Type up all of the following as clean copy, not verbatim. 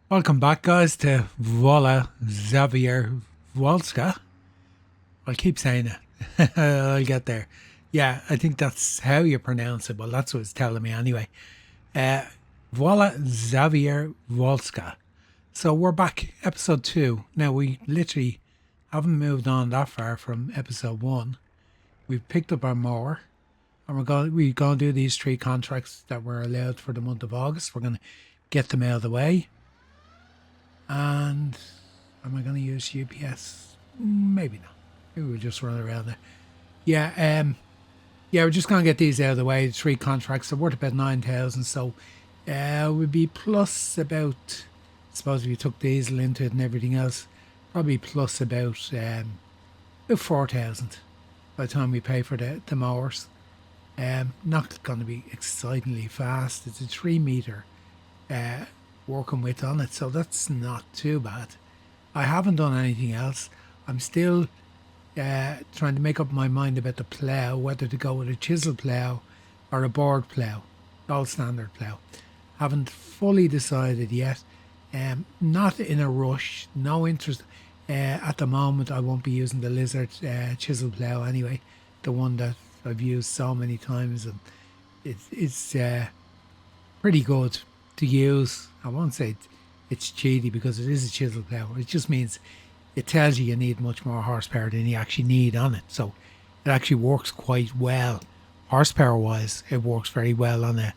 Welcome back, guys, to Wola Zabierzowska. I'll keep saying it. I'll get there. Yeah, I think that's how you pronounce it. Well, that's what it's telling me anyway. Uh, Wola Zabierzowska. So we're back, episode 2. Now, we literally haven't moved on that far from episode 1. We've picked up our mower, and we're going to do these 3 contracts that were allowed for the month of August. We're going to get them out of the way. And am I going to use UPS? Maybe not. Maybe we'll just run around there. Yeah, we're just going to get these out of the way. 3 contracts. They're worth about 9,000. So we'll be plus about, I suppose if you took diesel into it and everything else, probably plus about 4,000 by the time we pay for the mowers. Not going to be excitingly fast. It's a 3 meter working with on it, so that's not too bad. I haven't done anything else. I'm still trying to make up my mind about the plough, whether to go with a chisel plough or a board plough, all standard plough. Haven't fully decided yet. Not in a rush, no interest. At the moment I won't be using the lizard chisel plough anyway, the one that I've used so many times, and it's pretty good to use. I won't say it's cheaty because it is a chisel plough. It just means it tells you need much more horsepower than you actually need on it. So it actually works quite well. Horsepower wise, it works very well on a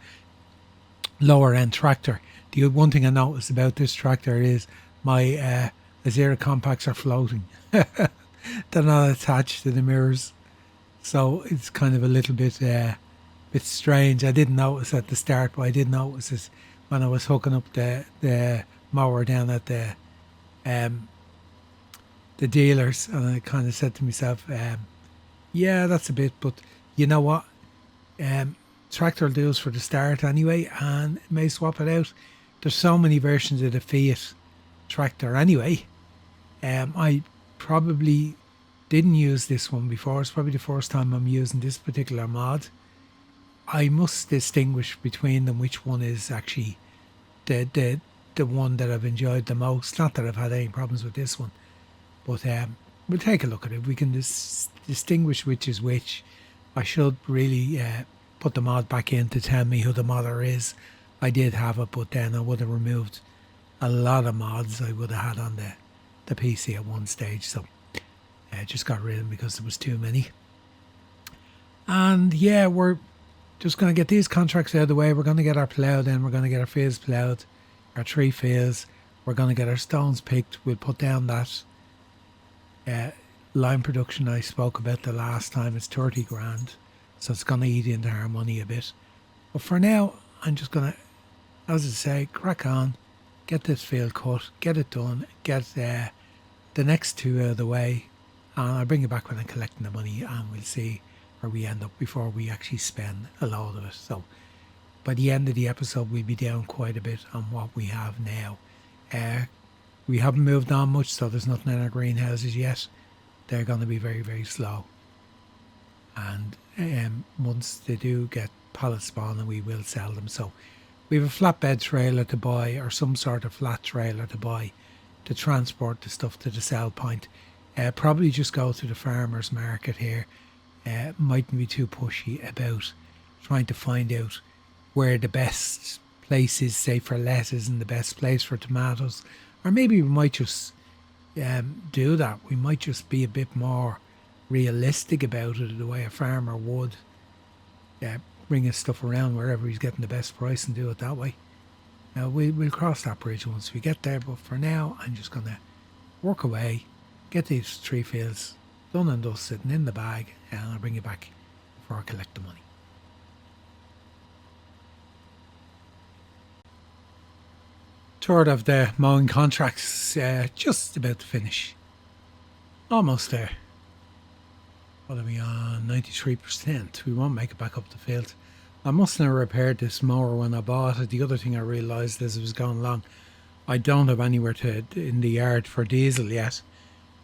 lower end tractor. The one thing I noticed about this tractor is my Azera compacts are floating. They're not attached to the mirrors. So it's kind of a little bit strange. I didn't notice at the start, but I did notice it when I was hooking up the mower down at the dealers, and I kind of said to myself, yeah, that's a bit, but you know what? Tractor will do us for the start anyway, and may swap it out. There's so many versions of the Fiat tractor anyway. I probably didn't use this one before. It's probably the first time I'm using this particular mod. I must distinguish between them which one is actually the one that I've enjoyed the most. Not that I've had any problems with this one, but we'll take a look at it. We can distinguish which is which. I should really put the mod back in to tell me who the modder is. I did have it, but then I would have removed a lot of mods I would have had on the PC at one stage, so I just got rid of them because there was too many. And yeah, we're just going to get these contracts out of the way. We're going to get our plough, then we're going to get our fields ploughed, our 3 fields. We're going to get our stones picked. We'll put down that line production I spoke about the last time. It's 30 grand, so it's going to eat into our money a bit. But for now, I'm just going to, as I say, crack on, get this field cut, get it done, get the next 2 out of the way, and I'll bring it back when I'm collecting the money, and we'll see where we end up before we actually spend a load of it. So by the end of the episode, we'll be down quite a bit on what we have now. We haven't moved on much, so there's nothing in our greenhouses yet. They're going to be very, very slow. And once they do get pallet spawning, we will sell them. So we have a flatbed trailer to buy, or some sort of flat trailer to buy, to transport the stuff to the sell point. Probably just go to the farmer's market here. Mightn't be too pushy about trying to find out where the best place is, say for lettuce, and the best place for tomatoes. Or maybe we might just do that. We might just be a bit more realistic about it, the way a farmer would bring his stuff around wherever he's getting the best price, and do it that way. Now we'll cross that bridge once we get there, but for now I'm just going to work away, get these 3 fields done and dust, sitting in the bag, and I'll bring it back before I collect the money. Third of the mowing contracts just about to finish. Almost there. What are we on? 93%. We won't make it back up the field. I mustn't have repaired this mower when I bought it. The other thing I realised as it was going along, I don't have anywhere in the yard for diesel yet.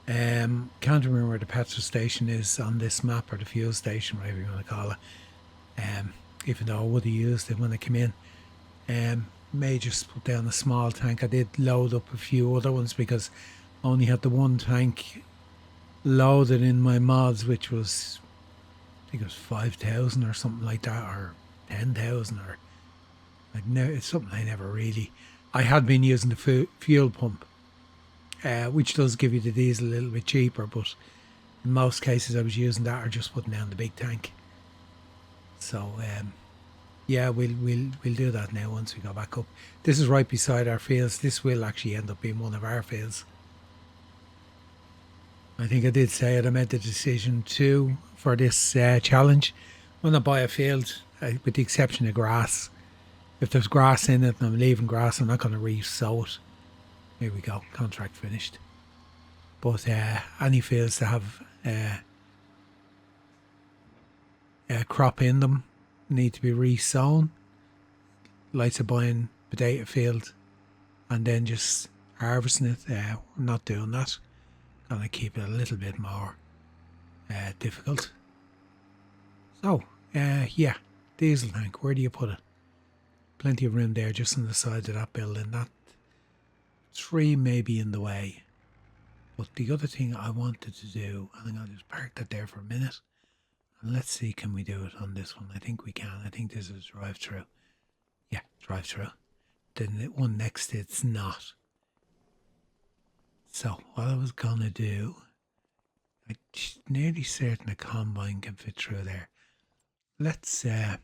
Can't remember where the petrol station is on this map, or the fuel station, whatever you want to call it. Even though I would have used it when I came in. may just put down a small tank. I did load up a few other ones because I only had the one tank loaded in my mods, which was, I think it was 5,000 or something like that, or 10,000, or it's something I never really. I had been using the fuel pump, which does give you the diesel a little bit cheaper, but in most cases I was using that or just putting down the big tank. So yeah, we'll do that now once we go back up. This is right beside our fields. This will actually end up being one of our fields. I think I did say it. I made the decision too for this challenge. When I buy a field, with the exception of grass, if there's grass in it and I'm leaving grass, I'm not going to re-sow it. Here we go, contract finished. But any fields that have crop in them need to be re-sown. Like buying potato field and then just harvesting it. I'm not doing that. Gonna keep it a little bit more difficult. So yeah, diesel tank, where do you put it? Plenty of room there just on the side of that building. That tree may be in the way. But the other thing I wanted to do, I think I'll just park that there for a minute. And let's see, can we do it on this one? I think we can. I think this is drive-through. Yeah, drive-through. Then the one next to it's not. So what I was going to do, I'm nearly certain a combine can fit through there. Let's save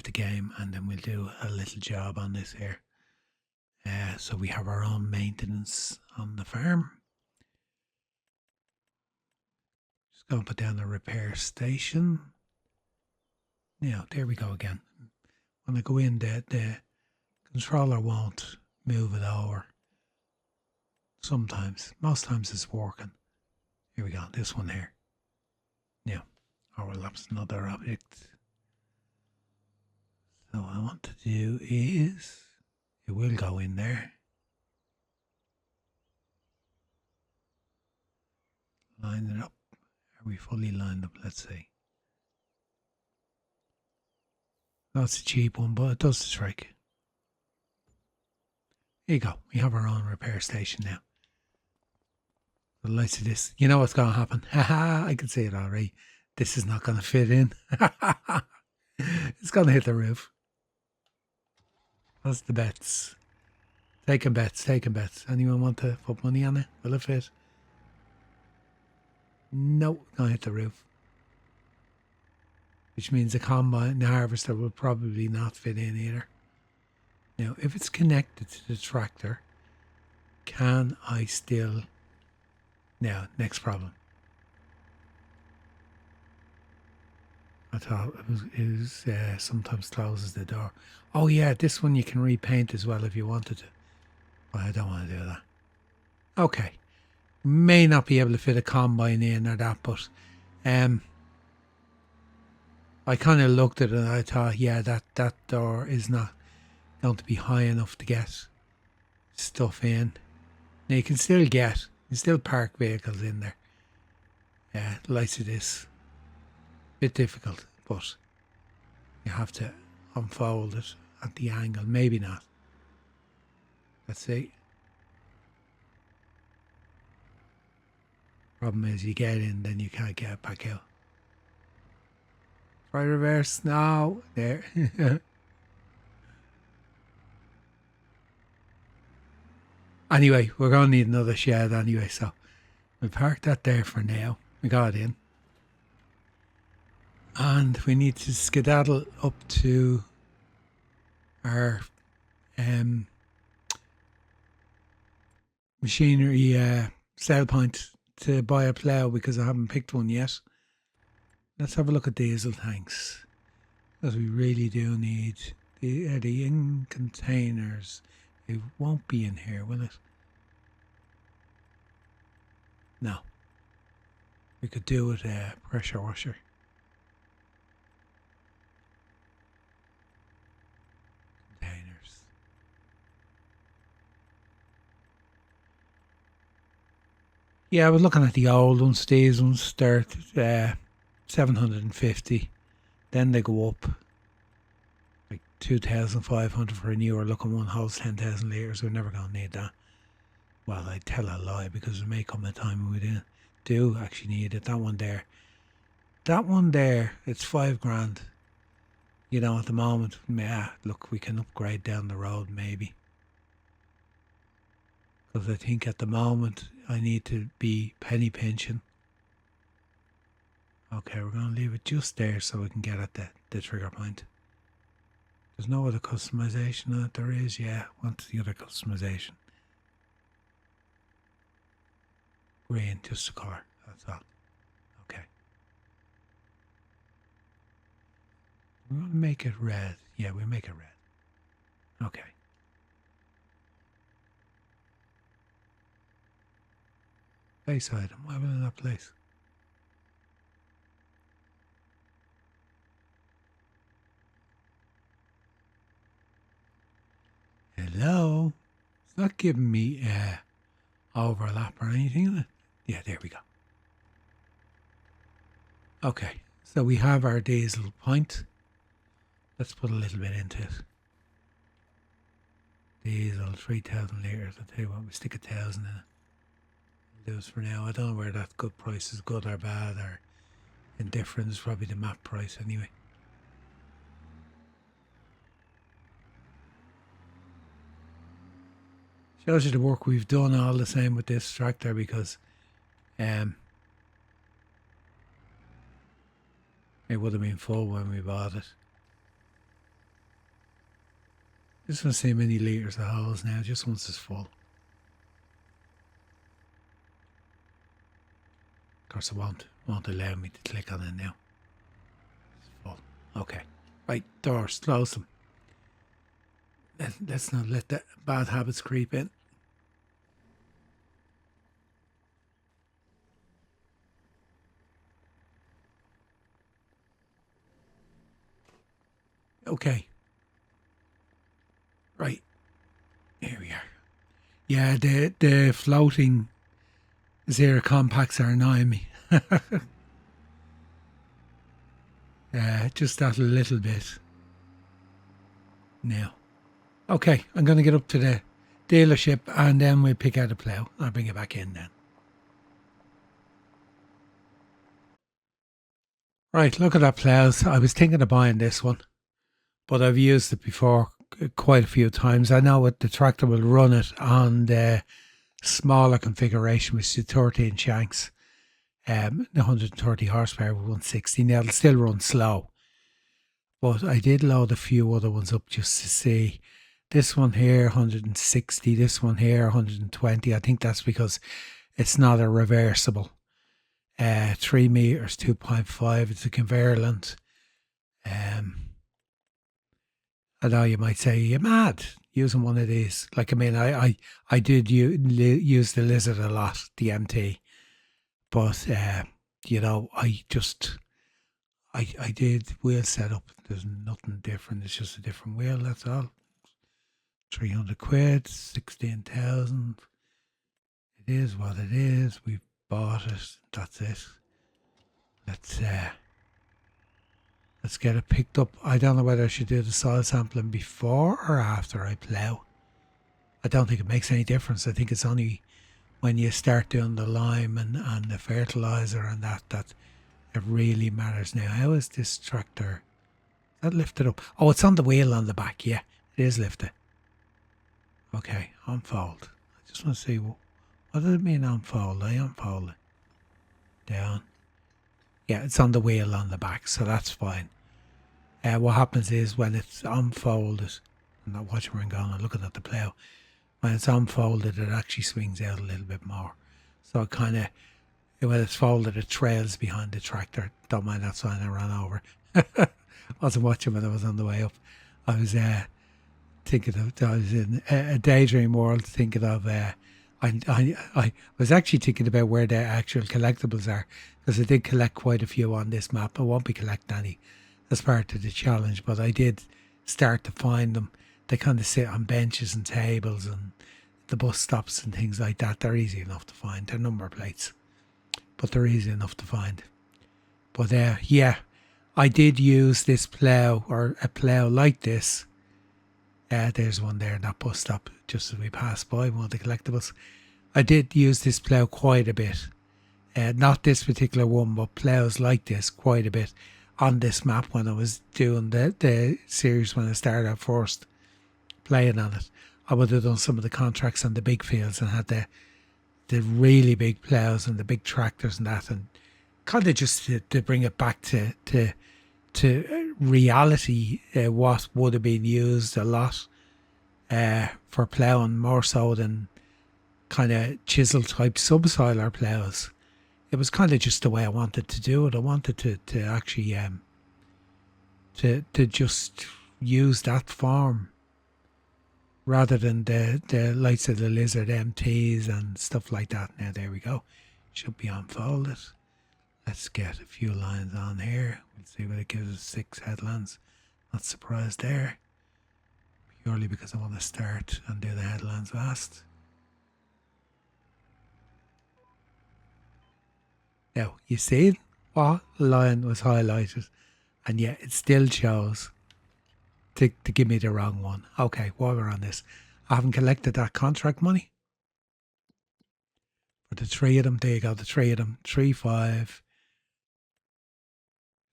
the game and then we'll do a little job on this here. So we have our own maintenance on the farm. Just going to put down a repair station. Now, there we go again. When I go in, the controller won't move it over. Sometimes. Most times it's working. Here we go, this one here. Now, overlaps another object. So what I want to do is, it will go in there. Line it up. Are we fully lined up? Let's see. That's a cheap one, but it does the trick. Here you go. We have our own repair station now. The lights of this. You know what's going to happen. Haha, I can see it already. This is not going to fit in. It's going to hit the roof. That's the bets. Taking bets. Anyone want to put money on it? Will it fit? No, going to hit the roof. Which means the combine, the harvester will probably not fit in either. Now, if it's connected to the tractor, can I still... Now, next problem. I thought it was sometimes closes the door. Oh yeah, this one you can repaint as well if you wanted to. But I don't want to do that. Okay. May not be able to fit a combine in or that, but I kind of looked at it and I thought, yeah, that door is not going to be high enough to get stuff in. Now you can still park vehicles in there. Yeah, lights of this. Bit difficult, but you have to unfold it at the angle. Maybe not. Let's see. Problem is you get in, then you can't get back out. Try reverse. No. There. Anyway, we're going to need another shed anyway, so we'll park that there for now. We got it in. And we need to skedaddle up to our machinery sell point to buy a plough because I haven't picked one yet. Let's have a look at diesel tanks, because we really do need the in containers. It won't be in here, will it? No. We could do with a pressure washer. Containers. Yeah, I was looking at the old ones. These ones start 750. Then they go up like 2,500 for a newer looking one, holds 10,000 litres. We're never going to need that. Well, I tell a lie, because there may come a time when we do actually need it. That one there, it's £5,000. You know, at the moment, yeah, look, we can upgrade down the road maybe. Because I think at the moment I need to be penny pinching. Okay, we're going to leave it just there so we can get at the trigger point. There's no other customization on it. There is, yeah. What's the other customization? Green, just the colour. That's all. Okay. We're going to make it red. Yeah, we make it red. Okay. Place item. Why will it not place? Hello? It's not giving me overlap or anything, is it? Yeah, there we go. Okay, so we have our diesel point. Let's put a little bit into it. Diesel, 3,000 litres. I'll tell you what, we stick 1,000 in it. We'll do this for now. I don't know where that good price is, good or bad or indifferent. It's probably the map price anyway. Shows you the work we've done all the same with this tractor, because it would have been full when we bought it. Just want to see how many litres of hose now, just once it's full. Of course it won't allow me to click on it now. It's full. Okay. Right, doors, close them. Let's not let the bad habits creep in. Okay. Right. Here we are. Yeah, the floating zero compacts are annoying me. Just that a little bit. Now. Okay, I'm going to get up to the dealership and then we'll pick out a plough. I'll bring it back in then. Right, look at that ploughs. I was thinking of buying this one, but I've used it before quite a few times. I know the tractor will run it on the smaller configuration, which is 13 shanks, 130 horsepower with 160. Now it'll still run slow, but I did load a few other ones up just to see. This one here, 160. This one here, 120. I think that's because it's not a reversible. 3 meters, 2.5. It's a conveyor length. I know you might say you're mad using one of these. Like, I mean, I did use the Lizard a lot, the MT, but you know, I did wheel setup. There's nothing different. It's just a different wheel. That's all. 300 quid, 16,000. It is what it is. We bought it. That's it. Let's get it picked up. I don't know whether I should do the soil sampling before or after I plough. I don't think it makes any difference. I think it's only when you start doing the lime and the fertiliser and that it really matters. Now, how is this tractor? Is that lifted up? Oh, it's on the wheel on the back. Yeah, it is lifted. Okay, unfold. I just want to see what does it mean unfold? I unfold it. Down. Yeah, it's on the wheel on the back, so that's fine. What happens is when it's unfolded, I'm not watching where I'm going, I'm looking at the plough. When it's unfolded, it actually swings out a little bit more. So it kind of, when it's folded, it trails behind the tractor. Don't mind that sign I ran over. Wasn't watching when I was on the way up. I was thinking of, I was in a daydream world thinking of, I was actually thinking about where the actual collectibles are, because I did collect quite a few on this map. I won't be collecting any as part of the challenge, but I did start to find them. They kind of sit on benches and tables and the bus stops and things like that. They're easy enough to find. They're number plates, but they're easy enough to find. But yeah, I did use this plough, or a plough like this, There's one there in that bus stop just as we passed by, one of the collectibles. I did use this plough quite a bit. Not this particular one, but ploughs like this quite a bit on this map when I was doing the series when I started out first playing on it. I would have done some of the contracts on the big fields and had the really big ploughs and the big tractors and that, and kind of just to bring it back to reality, what would have been used a lot for ploughing more so than kind of chisel type subsoiler ploughs. It was kind of just the way I wanted to do it. I wanted to actually to just use that form rather than the likes of the Lizard MTs and stuff like that. Now there we go. Should be unfolded. Let's get a few lines on here. We'll see what it gives us. 6 headlands. Not surprised there. Purely because I want to start and do the headlands last. Now, you see what line was highlighted, and yet it still chose to give me the wrong one. Okay, while we're on this, I haven't collected that contract money. For the 3 of them, there you go, the 3 of them. 3, 5,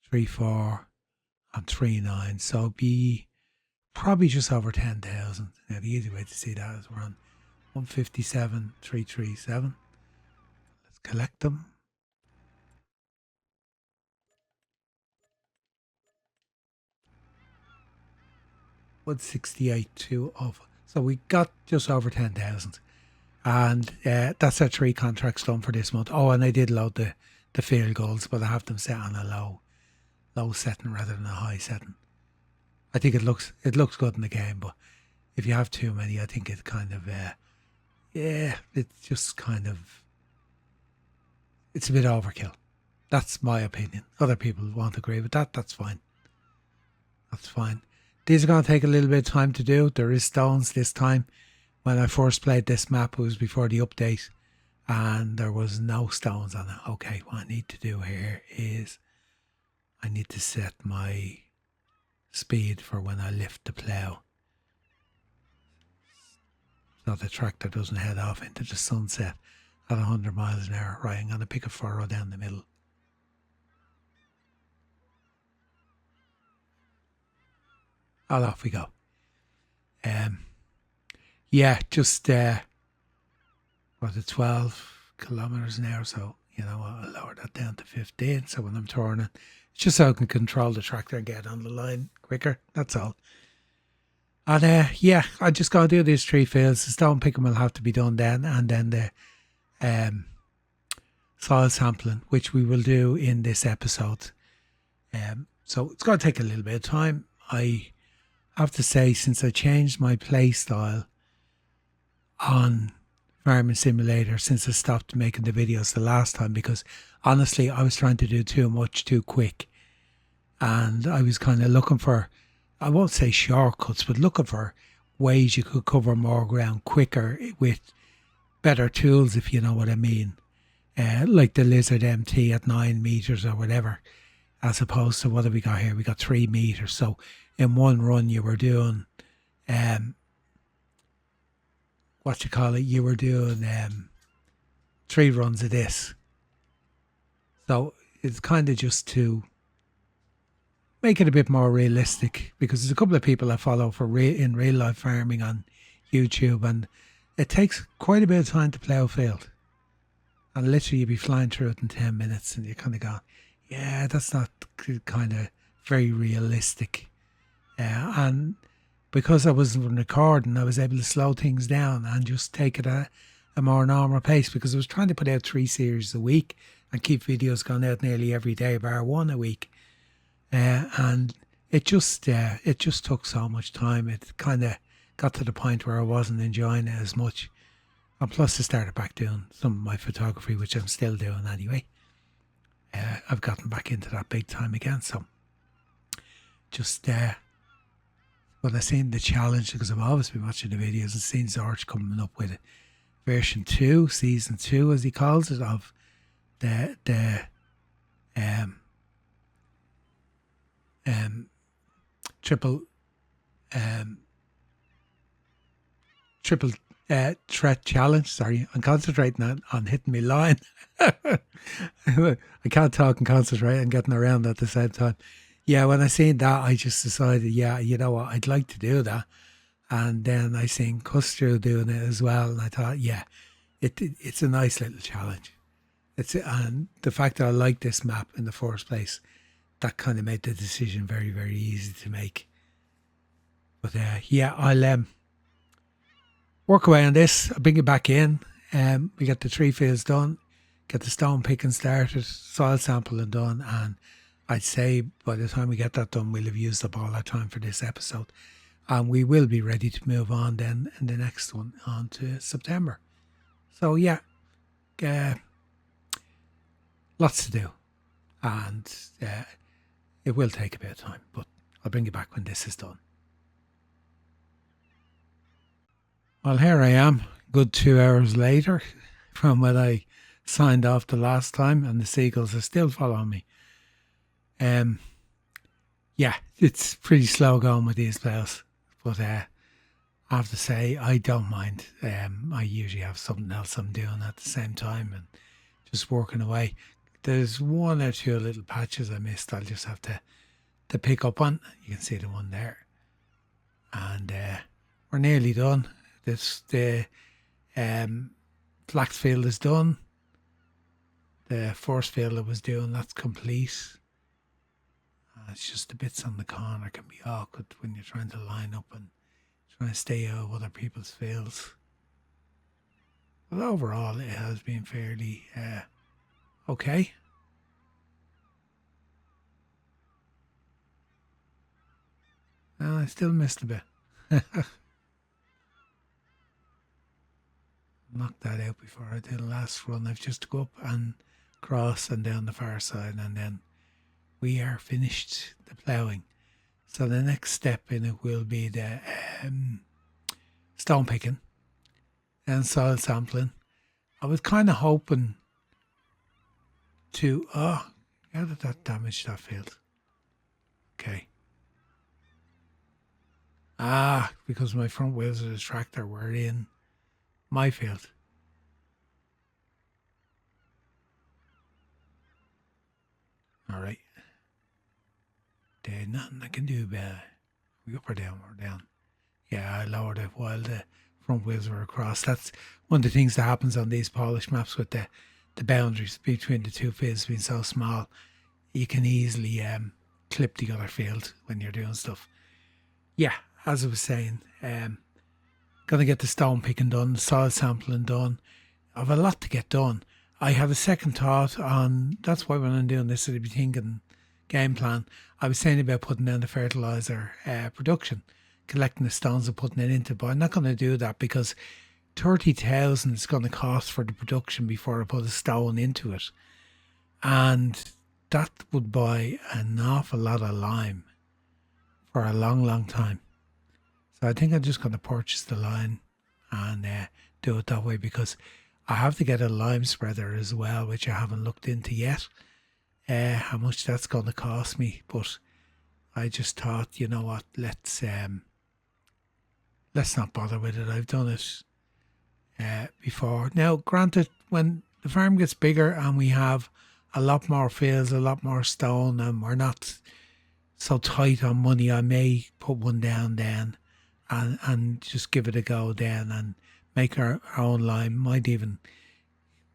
3, 4, and 3, 9. So it'll be probably just over 10,000. Now, the easy way to see that is we're on 157, 337. Let's collect them. $168,2 of. So we got just over 10,000. And that's our 3 contracts done for this month. Oh, and I did load the field goals, but I have them set on a low setting rather than a high setting. I think it looks good in the game, but if you have too many, I think it kind of it's just kind of, it's a bit overkill. That's my opinion. Other people won't agree with that. That's fine. That's fine. These are going to take a little bit of time to do. There is stones this time. When I first played this map, it was before the update, and there was no stones on it. Okay, what I need to do here is I need to set my speed for when I lift the plough, so the tractor doesn't head off into the sunset at 100 miles an hour. Right, I'm going to pick a furrow down the middle. And off we go. Yeah, just what, 12 kilometers an hour. So, you know, I'll lower that down to 15. So when I'm turning, it's just so I can control the tractor and get on the line quicker. That's all. And yeah, I just got to do these 3 fields. The stone picking will have to be done then, and then the soil sampling, which we will do in this episode. So it's going to take a little bit of time. I have to say, since I changed my play style on Farming Simulator, since I stopped making the videos the last time, because honestly I was trying to do too much too quick, and I was kind of looking for, I won't say shortcuts, but looking for ways you could cover more ground quicker with better tools, if you know what I mean. Like the Lizard MT at 9 meters or whatever, as opposed to what have we got here? We got 3 meters. So in one run you were doing what you call it, you were doing 3 runs of this. So it's kind of just to make it a bit more realistic, because there's a couple of people I follow for in real life farming on YouTube, and it takes quite a bit of time to plough a field, and literally you'd be flying through it in 10 minutes, and you kind of go, yeah, that's not kind of very realistic. And because I wasn't recording, I was able to slow things down and just take it at a more normal pace, because I was trying to put out 3 series a week and keep videos going out nearly every day, bar 1 a week. And it just took so much time. It kind of got to the point where I wasn't enjoying it as much. And plus I started back doing some of my photography, which I'm still doing anyway. I've gotten back into that big time again. So just when I seen the challenge, because I've always been watching the videos and seen Zorch coming up with it, version 2, season 2 as he calls it, of the triple triple threat challenge. Sorry, I'm concentrating on hitting my line. I can't talk and concentrate and getting around at the same time. Yeah, when I seen that, I just decided, yeah, you know what, I'd like to do that. And then I seen Custer doing it as well, and I thought, yeah, it's a nice little challenge. And the fact that I like this map in the first place, that kind of made the decision very, very easy to make. But yeah, I'll work away on this. I'll bring it back in. We get the tree fields done, get the stone picking started, soil sampling done, and I'd say by the time we get that done, we'll have used up all our time for this episode. And we will be ready to move on then in the next one on to September. So yeah, lots to do. And it will take a bit of time, but I'll bring you back when this is done. Well, here I am, good 2 hours later from when I signed off the last time, and the seagulls are still following me. Yeah, it's pretty slow going with these ploughs, but I have to say I don't mind. I usually have something else I'm doing at the same time and just working away. There's one or two little patches I missed. I'll just have to pick up on. You can see the one there, and we're nearly done. The flax field is done. The force field I was doing, that's complete. It's just the bits on the corner can be awkward when you're trying to line up and trying to stay out of other people's fields. But overall, it has been fairly okay. I still missed a bit. Knocked that out before I did the last run. I've just to go up and cross and down the far side, and then we are finished the ploughing. So the next step in it will be the stone picking and soil sampling. I was kind of hoping to... how did that damage that field? Okay. Because my front wheels of the tractor were in my field. All right. There's nothing I can do about it. We up or down? We're down. Yeah, I lowered it while the front wheels were across. That's one of the things that happens on these polished maps with the boundaries between the two fields being so small. You can easily clip the other field when you're doing stuff. Yeah, as I was saying, going to get the stone picking done, the soil sampling done. I have a lot to get done. I have a second thought on, that's why when I'm doing this, I'll be thinking game plan. I was saying about putting down the fertiliser production, collecting the stones and putting it into, but I'm not going to do that because 30,000 is going to cost for the production before I put a stone into it. And that would buy an awful lot of lime for a long, long time. So I think I'm just going to purchase the lime and do it that way, because I have to get a lime spreader as well, which I haven't looked into yet. How much that's going to cost me, but I just thought, you know what, let's not bother with it. I've done it before. Now, granted, when the farm gets bigger and we have a lot more fields, a lot more stone, and we're not so tight on money, I may put one down then and just give it a go then and make our own lime. Might even,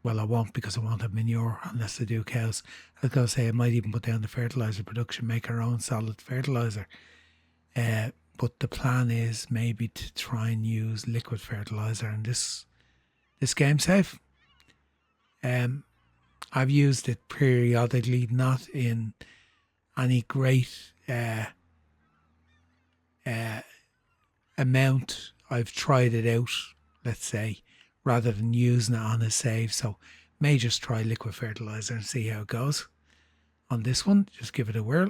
well, I won't, because I won't have manure unless I do cows. I was going to say I might even put down the fertiliser production, make our own solid fertiliser. But the plan is maybe to try and use liquid fertiliser in this game safe. I've used it periodically, not in any great amount. I've tried it out, let's say, rather than using it on a save. So may just try liquid fertiliser and see how it goes. On this one, just give it a whirl.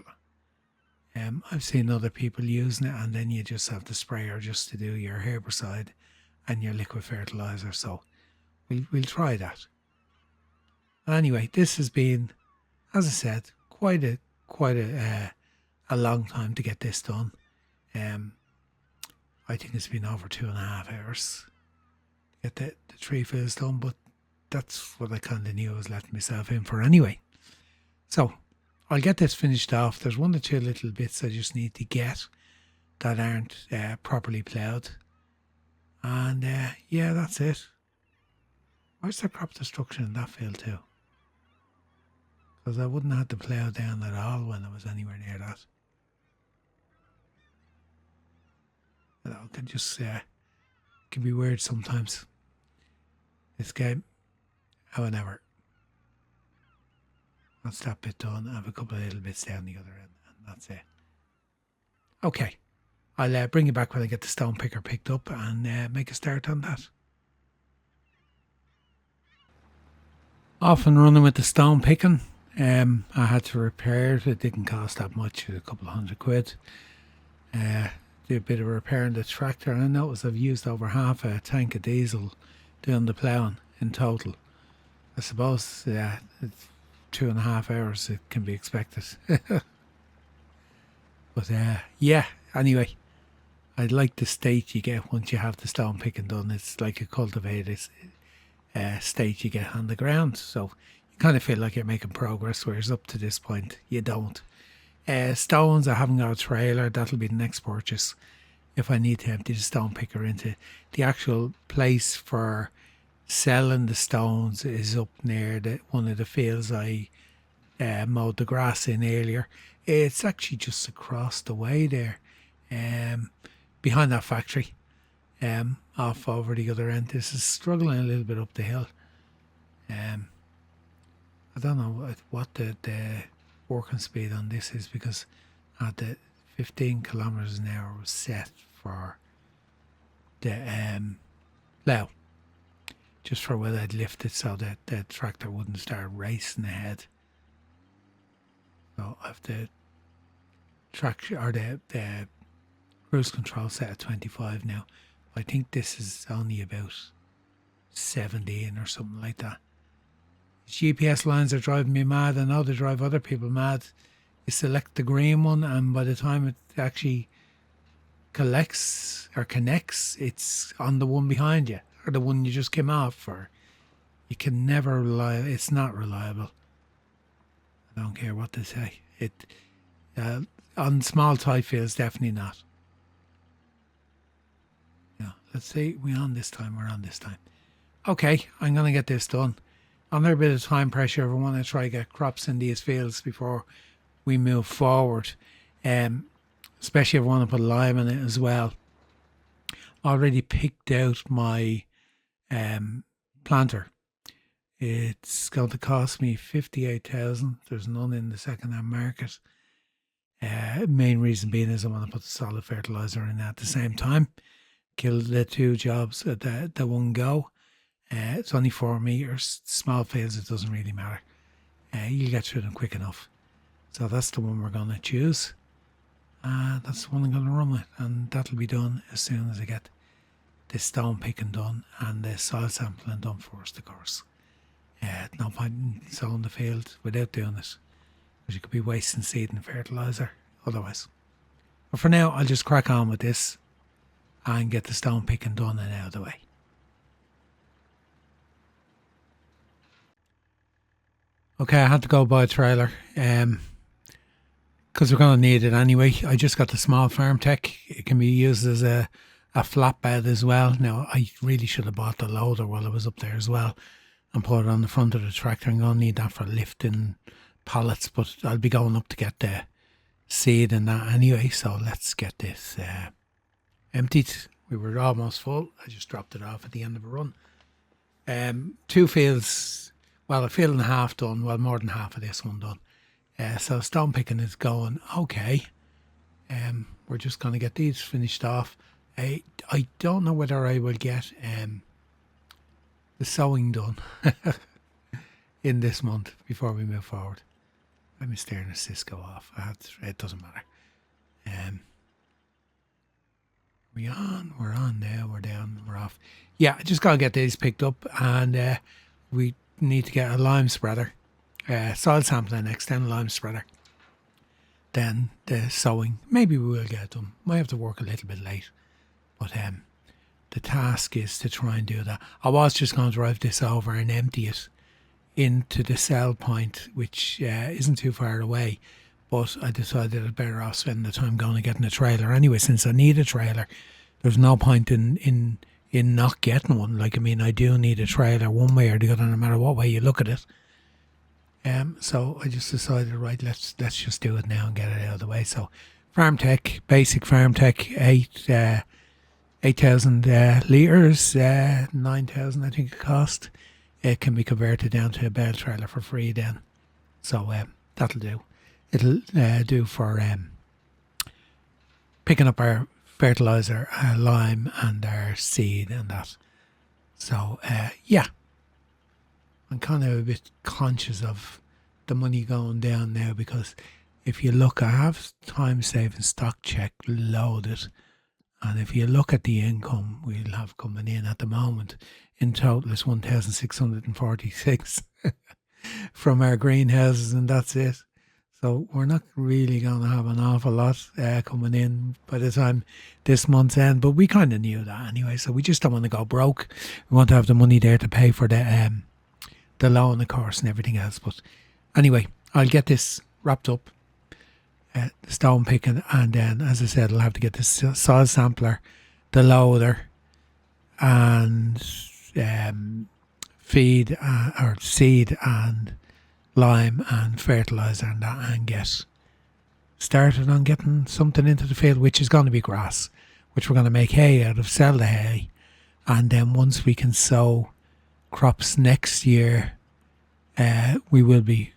I've seen other people using it, and then you just have the sprayer just to do your herbicide and your liquid fertiliser. So we'll try that. Anyway, this has been, as I said, quite a long time to get this done. I think it's been over 2.5 hours to get the 3 fields done, but that's what I kind of knew I was letting myself in for anyway. So I'll get this finished off. There's 1 or 2 little bits I just need to get that aren't properly ploughed. And yeah, that's it. Where's the crop destruction in that field too? Because I wouldn't have to plough down at all when I was anywhere near that. It can just can be weird sometimes. This game, however, that's that bit done. I have a couple of little bits down the other end, and that's it. Okay, I'll bring you back when I get the stone picker picked up and make a start on that. Off and running with the stone picking. I had to repair it. It didn't cost that much, a couple of £100. Did a bit of repair on the tractor, and I noticed I've used over half a tank of diesel doing the ploughing in total. I suppose, yeah, it's 2.5 hours, it can be expected. But yeah, anyway, I like the state you get once you have the stone picking done. It's like a cultivated state you get on the ground, so you kind of feel like you're making progress, whereas up to this point you don't. Stones, I haven't got a trailer. That'll be the next purchase if I need to empty the stone picker into. The actual place for selling the stones is up near one of the fields I mowed the grass in earlier. It's actually just across the way there, behind that factory, off over the other end. This is struggling a little bit up the hill. I don't know what the working speed on this is, because at the 15 kilometers an hour was set for the plough, just for whether I'd lift it so that the tractor wouldn't start racing ahead. So I have the traction, or the cruise control set at 25 now. I think this is only about 17 or something like that. GPS lines are driving me mad. I know they drive other people mad. You select the green one, and by the time it actually collects or connects, it's on the one behind you, or the one you just came off for. You can never rely. It's not reliable. I don't care what they say. On small tight fields, definitely not. Yeah, let's see. We're on this time. Okay, I'm going to get this done. Under a bit of time pressure, I want to try to get crops in these fields before we move forward. Especially if I want to put lime in it as well. Already picked out my planter. It's going to cost me 58,000. There's none in the second-hand market. Main reason being is I want to put the solid fertiliser in at the same time. Kill the 2 jobs at the one go. It's only 4 meters. Small fields, it doesn't really matter. You'll get through them quick enough. So that's the one we're going to choose. That's the one I'm going to run with, and that'll be done as soon as I get the stone picking done and the soil sampling done first, of course. No point in sowing the field without doing it, because you could be wasting seed and fertiliser otherwise. But for now, I'll just crack on with this and get the stone picking done and out of the way. Okay, I had to go buy a trailer because we're going to need it anyway. I just got the small farm tech. It can be used as a flatbed as well. Now, I really should have bought the loader while I was up there as well and put it on the front of the tractor. I'm going to need that for lifting pallets, but I'll be going up to get the seed and that anyway. So let's get this emptied. We were almost full. I just dropped it off at the end of a run. 2 fields. Well, a field and a half done. Well, more than half of this one done. So stone picking is going okay. We're just going to get these finished off. I don't know whether I will get the sowing done in this month before we move forward. Let me steer the Cisco off. It doesn't matter. We on? We're on now. We're down. We're off. Yeah, I just got to get these picked up, and we need to get a lime spreader, soil sampling next, then a lime spreader, then the sowing. Maybe we will get them. Might have to work a little bit late, But the task is to try and do that. I was just going to drive this over and empty it into the sell point, which isn't too far away. But I decided I'd better off spending the time going and getting a trailer anyway. Since I need a trailer, there's no point in not getting one. Like, I mean, I do need a trailer one way or the other, no matter what way you look at it. So I just decided, right, let's just do it now and get it out of the way. So Farm Tech, basic Farm Tech, 8,000 litres, 9,000 I think it cost. It can be converted down to a bale trailer for free then. So that'll do. It'll do for picking up our fertiliser, our lime and our seed and that. So yeah, I'm kind of a bit conscious of the money going down now, because if you look, I have time saving stock check loaded, and if you look at the income we'll have coming in at the moment, in total it's 1,646 from our greenhouses, and that's it. So we're not really going to have an awful lot coming in by the time this month's end, but we kind of knew that anyway, so we just don't want to go broke. We want to have the money there to pay for the loan, of course, and everything else. But anyway, I'll get this wrapped up, the stone picking, and then, as I said, I'll have to get the soil sampler, the loader, and feed or seed and lime and fertiliser and that, and get started on getting something into the field, which is going to be grass, which we're going to make hay out of, sell the hay, and then once we can sow crops next year, we will be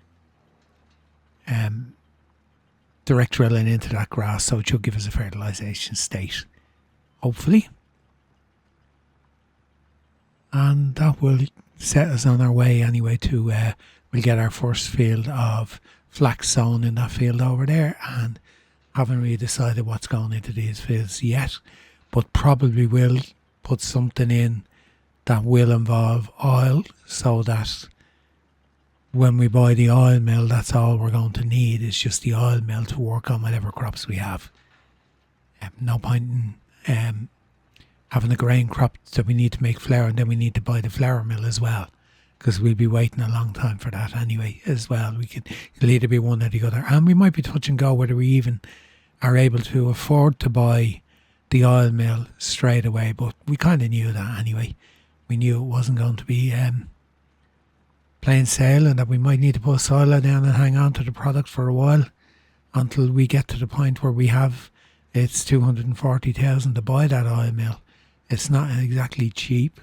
direct drilling into that grass, so it should give us a fertilisation state, hopefully, and that will set us on our way anyway to we'll get our first field of flax sown in that field over there, and haven't really decided what's going into these fields yet, but probably will put something in that will involve oil, so that when we buy the oil mill, that's all we're going to need, is just the oil mill to work on whatever crops we have. No point in having a grain crop that we need to make flour, and then we need to buy the flour mill as well, because we'll be waiting a long time for that anyway as well. It'll either be one or the other, and we might be touch and go whether we even are able to afford to buy the oil mill straight away, but we kind of knew that anyway. We knew it wasn't going to be plain sale, and that we might need to put soil down and hang on to the product for a while until we get to the point where we have, it's 240,000 to buy that oil mill. It's not exactly cheap,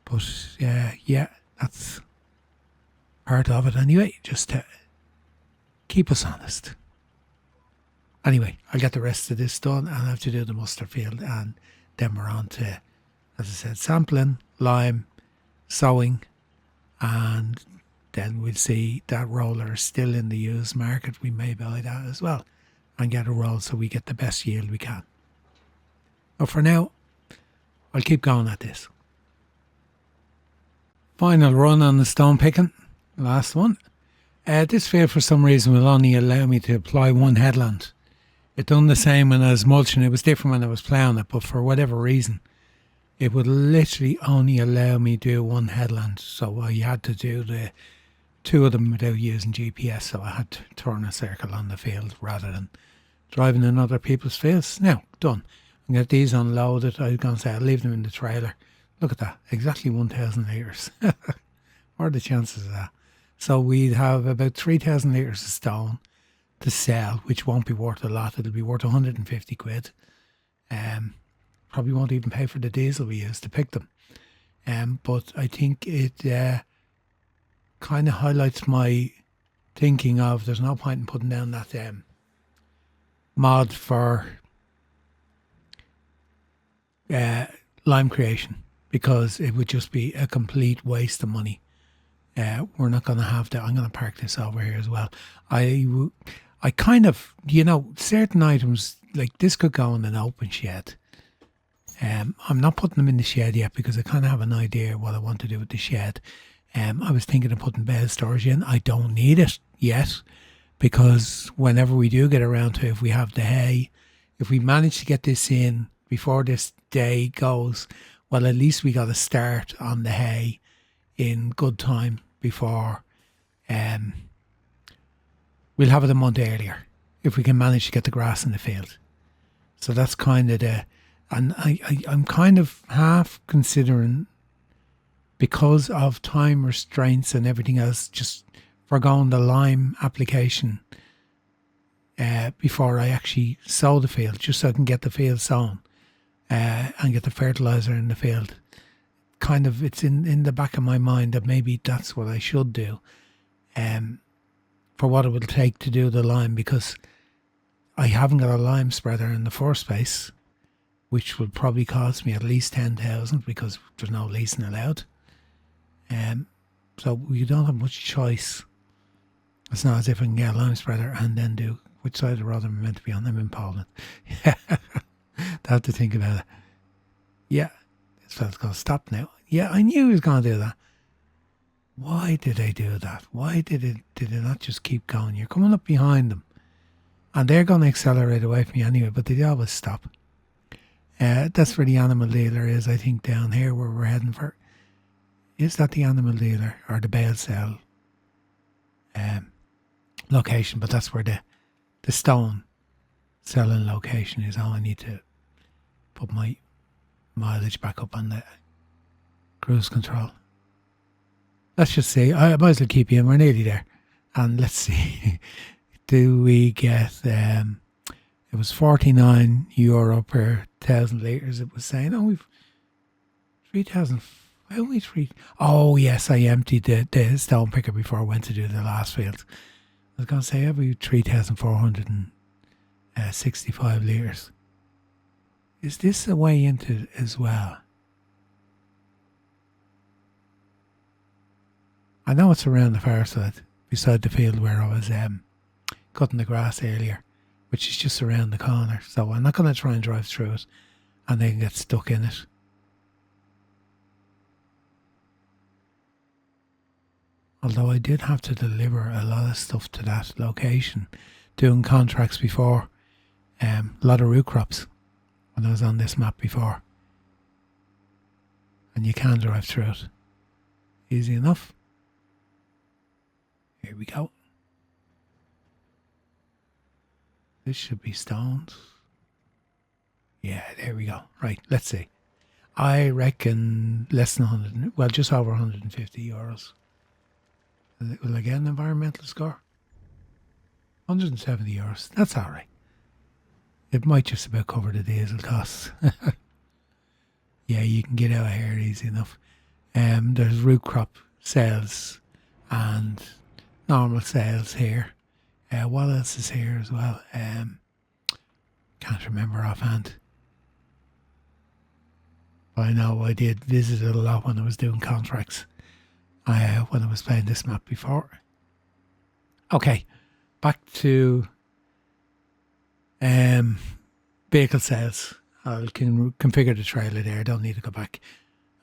but yeah, that's part of it anyway, just to keep us honest. Anyway, I'll get the rest of this done, and I have to do the mustard field, and then we're on to, as I said, sampling, lime, sowing, and then we'll see that roller is still in the used market. We may buy that as well and get a roll so we get the best yield we can. But for now, I'll keep going at this. Final run on the stone picking, last one. This field for some reason will only allow me to apply one headland. It done the same when I was mulching. It was different when I was ploughing it, but for whatever reason, it would literally only allow me to do one headland. So I had to do the two of them without using GPS. So I had to turn a circle on the field rather than driving in other people's fields. Now, done. I'm going to get these unloaded. I was going to say I'll leave them in the trailer. Look at that. Exactly 1,000 litres. What are the chances of that? So we'd have about 3,000 litres of stone to sell, which won't be worth a lot. It'll be worth 150 quid. Probably won't even pay for the diesel we use to pick them. But I think it kind of highlights my thinking of there's no point in putting down that mod for lime creation, because it would just be a complete waste of money. We're not going to have that. I'm going to park this over here as well. I kind of, certain items like this could go in an open shed. I'm not putting them in the shed yet because I kind of have an idea what I want to do with the shed. I was thinking of putting bed storage in. I don't need it yet, because whenever we do get around to, if we have the hay, if we manage to get this in before this day goes, well, at least we got to start on the hay in good time before we'll have it a month earlier if we can manage to get the grass in the field. So that's kind of and I'm kind of half considering, because of time restraints and everything else, just foregoing the lime application before I actually sow the field, just so I can get the field sown and get the fertiliser in the field. Kind of, it's in the back of my mind that maybe that's what I should do for what it will take to do the lime, because I haven't got a lime spreader in the first place, which will probably cost me at least 10,000 because there's no leasing allowed. So we don't have much choice. It's not as if I can get a lime spreader and then do, which side of the road am I meant to be on? I'm in Poland. I have to think about it. Yeah, this fella's going to stop now. Yeah, I knew he was going to do that. Why did they do that? Why did it not just keep going? You're coming up behind them, and they're going to accelerate away from you anyway, but they always stop. That's where the animal dealer is, I think, down here where we're heading for. Is that the animal dealer or the bale sale location? But that's where the stone selling location is. I need to put my mileage back up on the cruise control. Let's just see. I might as well keep you in. We're nearly there. And let's see. Do we get... it was €49 per 1,000 litres. It was saying, oh, we've 3,000... How we treat? Oh, yes, I emptied the stone picker before I went to do the last field. I was going to say, have we 3,465 litres? Is this a way into it as well? I know it's around the far side, beside the field where I was cutting the grass earlier, which is just around the corner. So I'm not going to try and drive through it and then get stuck in it. Although I did have to deliver a lot of stuff to that location, doing contracts before, a lot of root crops when I was on this map before. And you can drive through it. Easy enough. Here we go. This should be stones. Yeah, there we go. Right, let's see. I reckon less than 100, well, just over €150. Will I get an environmental score? €170. That's all right. It might just about cover the diesel costs. Yeah, you can get out of here easy enough. There's root crop sales and normal sales here. What else is here as well? Can't remember offhand. I know I did visit it a lot when I was doing contracts. When I was playing this map before. Okay, back to vehicle sales. I can configure the trailer there. I don't need to go back,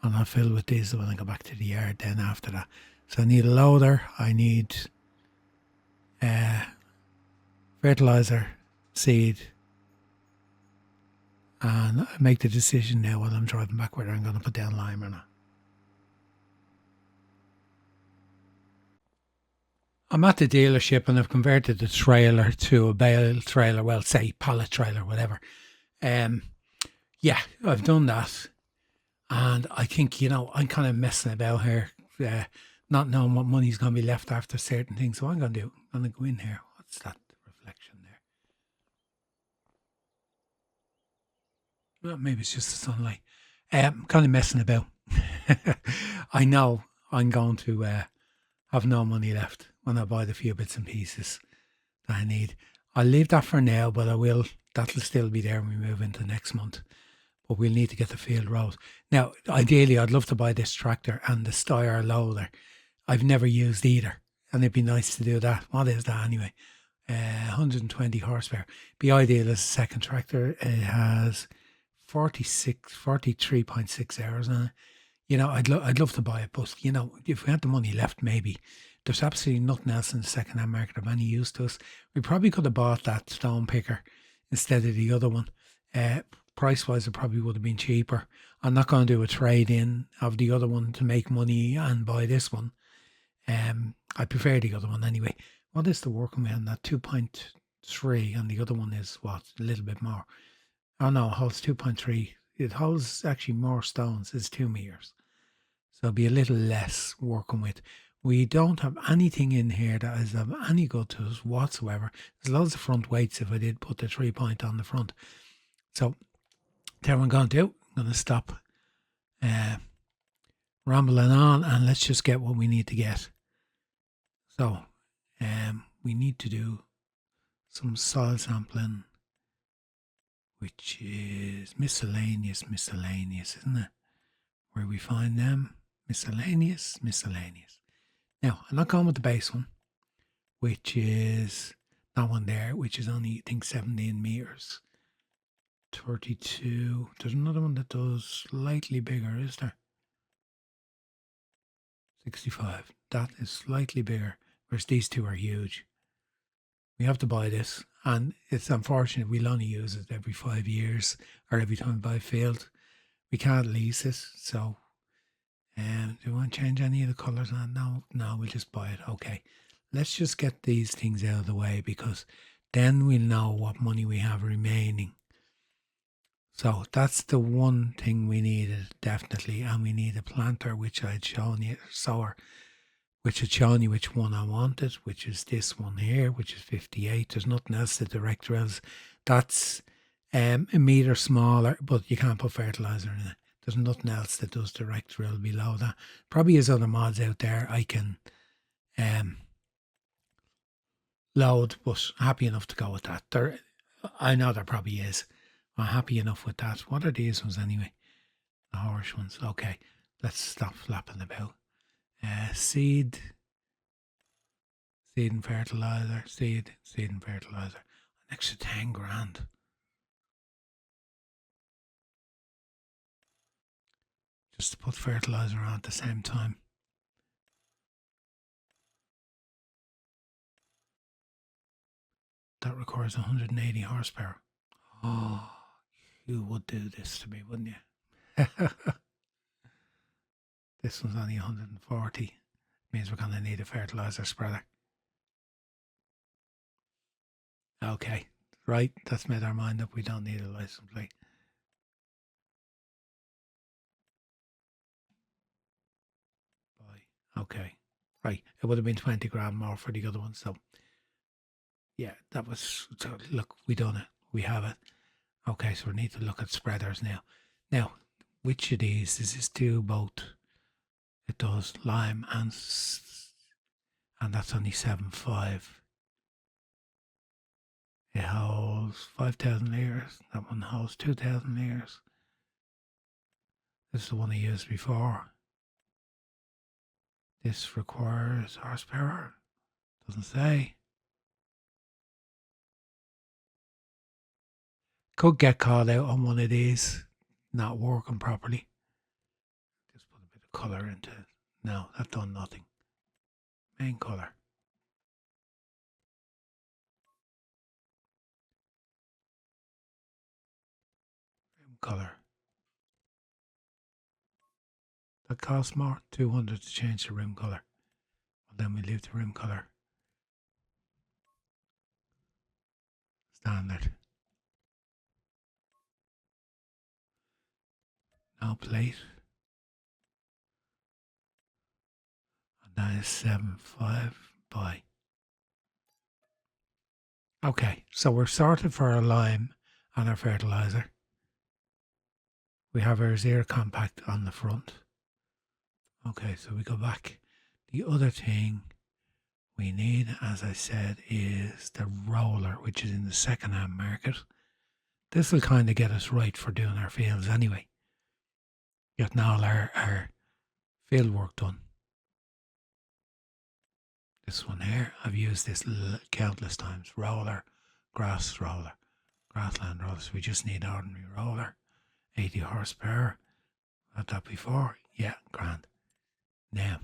and I'll fill with diesel when I go back to the yard then after that. So I need a loader. I need fertiliser, seed, and I make the decision now while I'm driving back whether I'm going to put down lime or not. I'm at the dealership and I've converted the trailer to a bale trailer, well, say pallet trailer, whatever. Yeah, I've done that. And I think, I'm kind of messing about here, not knowing what money's going to be left after certain things. So what I'm going to do, I'm going to go in here. What's that reflection there? Well, maybe it's just the sunlight. I'm kind of messing about. I know I'm going to have no money left when I buy the few bits and pieces that I need. I'll leave that for now, but that'll still be there when we move into next month. But we'll need to get the field rolled. Now, ideally, I'd love to buy this tractor and the Steyr loader. I've never used either, and it'd be nice to do that. What is that anyway? 120 horsepower. Be ideal as a second tractor. It has 43.6 hours on it. I'd love to buy it, but if we had the money left, maybe. There's absolutely nothing else in the second-hand market of any use to us. We probably could have bought that stone picker instead of the other one. price-wise, it probably would have been cheaper. I'm not going to do a trade-in of the other one to make money and buy this one. I prefer the other one anyway. What is the working weight on that? 2.3, and the other one is what? A little bit more. Oh no, it holds 2.3. It holds actually more stones. It's 2 meters. So it'll be a little less working with. We don't have anything in here that is of any good to us whatsoever. There's loads of front weights if I did put the 3-point on the front. So there what I'm going to do. I'm going to stop rambling on and let's just get what we need to get. So we need to do some soil sampling, which is miscellaneous, isn't it? Where we find them, miscellaneous. Now, I'm not going with the base one, which is that one there, which is only, I think, 17 meters. 32. There's another one that does slightly bigger, is there? 65. That is slightly bigger, whereas these two are huge. We have to buy this, and it's unfortunate we'll only use it every 5 years or every time we buy a field. We can't lease it, so do you want to change any of the colours on? No, we'll just buy it. Okay, let's just get these things out of the way because then we'll know what money we have remaining. So that's the one thing we needed, definitely, and we need a planter, which I'd shown you, sower, which had shown you which one I wanted, which is this one here, which is 58. There's nothing else that direct drills. That's a metre smaller, but you can't put fertiliser in it. There's nothing else that does direct drill below that. Probably is other mods out there I can load, but happy enough to go with that. I know there probably is. I'm happy enough with that. What are these ones anyway? The harsh ones. Okay, let's stop flapping about. Seed and fertiliser. Seed and fertiliser. An extra 10 grand. Just to put fertiliser on at the same time. That requires 180 horsepower. Oh, you would do this to me, wouldn't you? This one's only 140. Means we're going to need a fertiliser spreader. Okay, right, that's made our mind up. We don't need a license plate. Okay, right. It would have been 20 grand more for the other one. So, yeah, that was. So look, we done it. We have it. Okay, so we need to look at spreaders now. Now, which of these does this do both? It does lime and that's only 7.5. It holds 5,000 litres. That one holds 2,000 litres. This is the one I used before. This requires horsepower. Doesn't say. Could get called out on one of these not working properly. Just put a bit of colour into it. No, that done nothing. Main colour. Rim colour. That costs more. 200 to change the rim colour. Well, then we leave the rim colour standard. No plate. And that is 7.5 by. Okay, so we're sorted for our lime and our fertiliser. We have our zero compact on the front. Okay, so we go back. The other thing we need, as I said, is the roller, which is in the second-hand market. This will kind of get us right for doing our fields anyway. Getting all our field work done. This one here, I've used this countless times. Roller, grass roller, grassland roller. So we just need ordinary roller. 80 horsepower. Had that before? Yeah, grand. Now,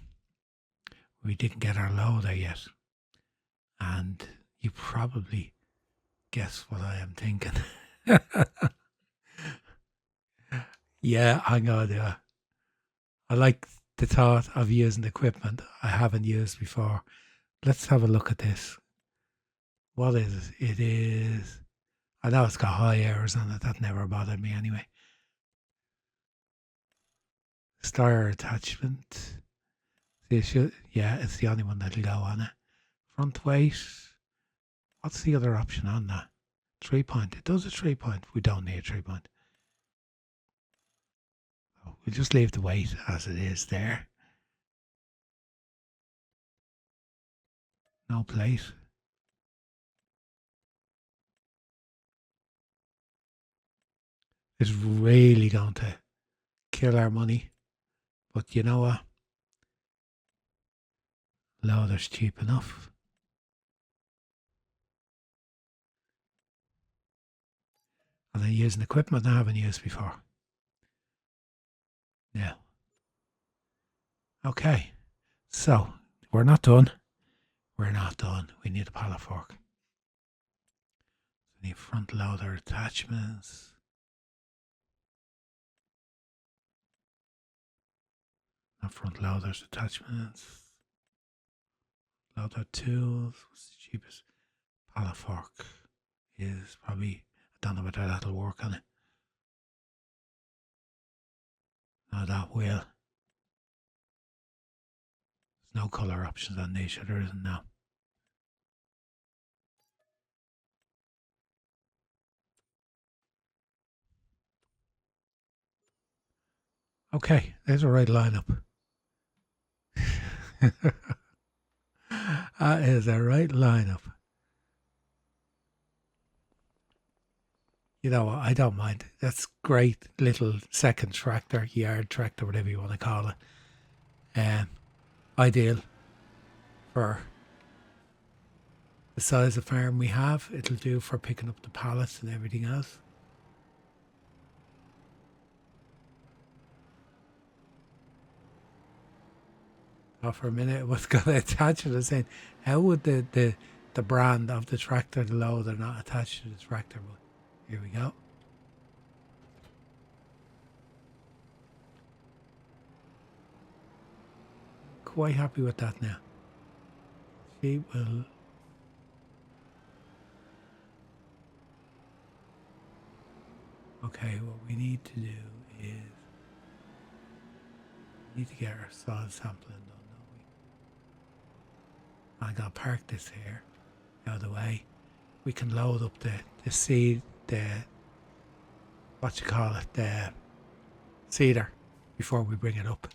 we didn't get our loader yet. And you probably guess what I am thinking. Yeah, I'm gonna do it. I like the thought of using equipment I haven't used before. Let's have a look at this. What is it? It is. I know it's got high errors on it. That never bothered me anyway. Star attachment. See, yeah, it's the only one that'll go on it. Front weight. What's the other option on that? 3 point. It does a 3 point. We don't need a 3 point. Oh, we'll just leave the weight as it is there. No plate. It's really going to kill our money. But you know what? Loader's cheap enough. And then using equipment I haven't used before. Yeah. Okay. So we're not done. We're not done. We need a pallet fork. We need front loader attachments. Not front loaders attachments. Loader tools. What's the cheapest? Pallet fork is probably, I don't know whether that'll work on it. No, that will. There's no colour options on these, there isn't now. Okay, there's a right lineup. That is a right lineup. You know what? I don't mind. That's great little second tractor, yard tractor, whatever you want to call it. Ideal for the size of farm we have. It'll do for picking up the pallets and everything else. Oh, for a minute, it was going to attach it. I was saying, how would the brand of the tractor, the loader, not attach to the tractor? But here we go. Quite happy with that now. She will. Okay, what we need to do is we need to get our soil sampling done, don't we? I'm gonna park this here out of the way. We can load up the seed, what you call it, the seeder before we bring it up.